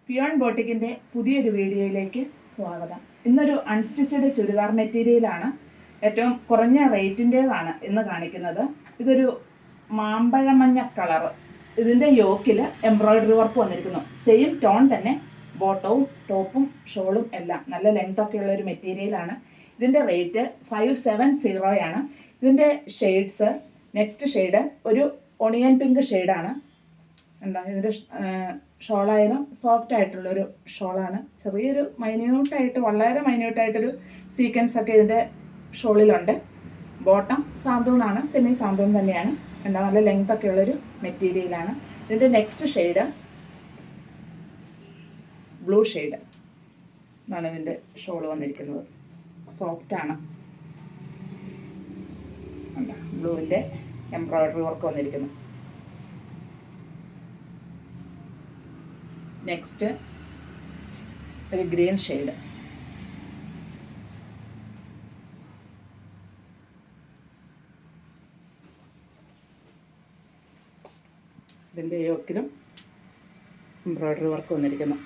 Peon ബോട്ടിക്കിൻ്റെ പുതിയൊരു വീഡിയോയിലേക്ക് സ്വാഗതം. ഇന്നൊരു അൺസ്റ്റിച്ചഡ് ചുരിദാർ മെറ്റീരിയലാണ്, ഏറ്റവും കുറഞ്ഞ റേറ്റിൻ്റേതാണ് ഇന്ന് കാണിക്കുന്നത്. ഇതൊരു മാമ്പഴമഞ്ഞ കളറ്. ഇതിൻ്റെ യോക്കിൽ എംബ്രോയ്ഡറി വർക്ക് വന്നിരിക്കുന്നു. സെയിം ടോൺ തന്നെ ബോട്ടവും ടോപ്പും ഷോളും എല്ലാം നല്ല ലെങ്ത് ഒക്കെ ഉള്ള ഒരു മെറ്റീരിയലാണ്. ഇതിൻ്റെ റേറ്റ് 570 ആണ്. ഇതിൻ്റെ ഷെയ്ഡ്സ്, നെക്സ്റ്റ് ഷെയ്ഡ് ഒരു ഒണിയൻ പിങ്ക് ഷെയ്ഡാണ്. എന്താ ഇതിൻ്റെ ഷോളായാലും സോഫ്റ്റ് ആയിട്ടുള്ളൊരു ഷോളാണ്. ചെറിയൊരു മൈന്യൂട്ടായിട്ട്, വളരെ മൈന്യൂട്ടായിട്ടൊരു സീക്വൻസ് ഒക്കെ ഇതിൻ്റെ ഷോളിലുണ്ട്. ബോട്ടം സാന്തൂണാണ്, സെമി സാന്തൂൺ തന്നെയാണ്. എന്താ നല്ല ലെങ്ത് ഒക്കെ ഉള്ളൊരു മെറ്റീരിയലാണ്. ഇതിൻ്റെ നെക്സ്റ്റ് ഷെയ്ഡ് ബ്ലൂ ഷെയ്ഡ് ആണ്. ഇതിൻ്റെ ഷോള് വന്നിരിക്കുന്നത് സോഫ്റ്റാണ്. ബ്ലൂവിൻ്റെ എംബ്രോയ്ഡറി വർക്ക് വന്നിരിക്കുന്നു. നെക്സ്റ്റ് ഒരു ഗ്രീൻ ഷെയ്ഡ്. ഇതിൻ്റെ യോക്കിലും എംബ്രോയ്ഡറി വർക്ക് വന്നിരിക്കുന്നു.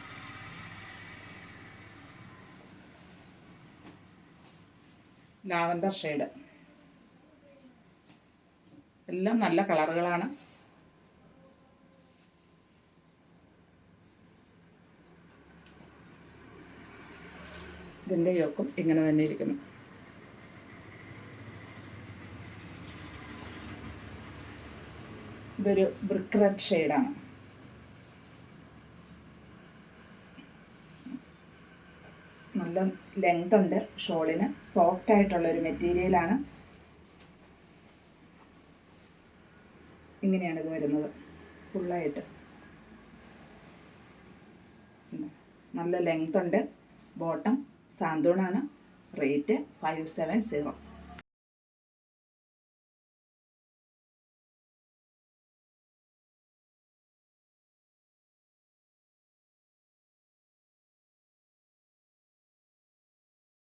Lavender shade. എല്ലാം നല്ല കളറുകളാണ്. ഇതിൻ്റെ യോക്കും ഇങ്ങനെ തന്നെ ഇരിക്കുന്നു. ഇതൊരു ബ്രിക്ക് റെഡ് ഷെയ്ഡാണ്. നല്ല ലെങ്ത് ഉണ്ട് ഷോളിന്. സോഫ്റ്റ് ആയിട്ടുള്ള ഒരു മെറ്റീരിയലാണ്. ഇങ്ങനെയാണ് ഇത് വരുന്നത് ഫുള്ളായിട്ട്. നല്ല ലെങ്ത് ഉണ്ട്. ബോട്ടം സാന്തൂണാണ്. റേറ്റ് 570.